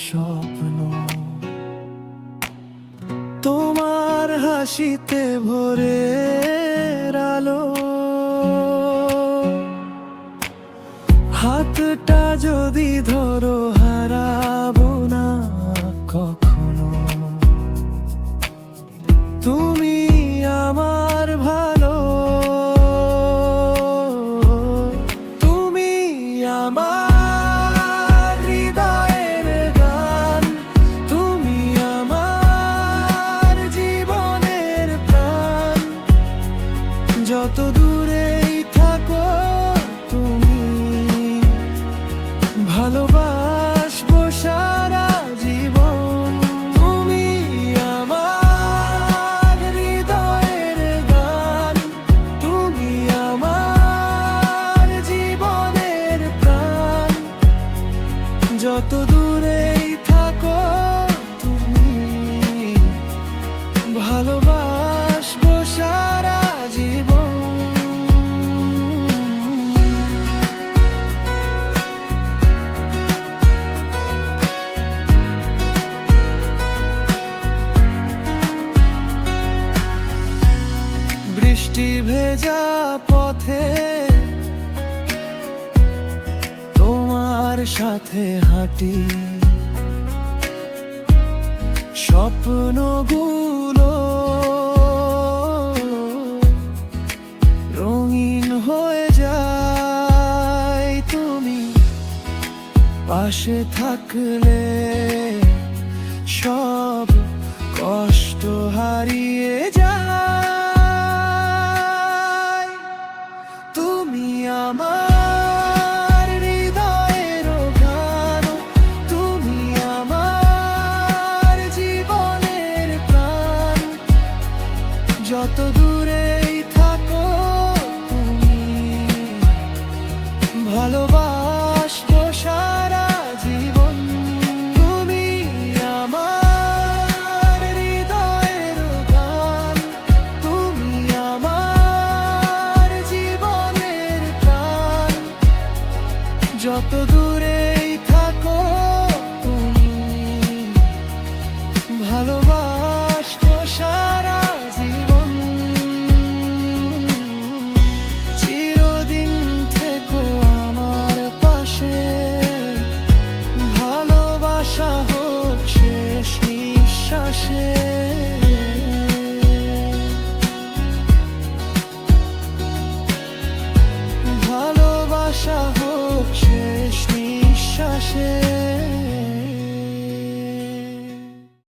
স্বপ্ন, তোমার হাসিতে ভোরে আলো। হাতটা যদি ধরো হারাবো না কখনো, তুমি আমার ভালো, তুমি আমার হৃদয়ের গান, তুমি আমার জীবনের প্রাণ। যত দূরেই থাকো তুমি, ভালোবাসবো সারা জীবন। তুমি আমার হৃদয়ের গান, তুমি আমার জীবনের প্রাণ। যত দূরেই থাকো তুমি, ভালোবাসবো সারা জীবন। বৃষ্টি ভেজা পথে তোমার সাথে হাঁটি, স্বপ্নগুলো রঙিন হয়ে যায়। তুমি পাশে থাকলে সব কষ্ট হারিয়ে যায়। তুমি আমার হৃদয়ের গান, তুমি আমার জীবনের প্রাণ। যত দূরেই থাকো তুমি, ভালোবাসবো সারা জীবন। তুমি আমার হৃদয়ের গান, তুমি আমার জীবনের প্রাণ। যত দূরেই থাকো তুমি, ভালোবাসবো সারা জীবন। চিরদিন থেকো আমার পাশে, ভালোবাসা হোক শেষ নিঃশ্বাসে। ভালোবাসা হোক শেষ নিঃশ্বাসে।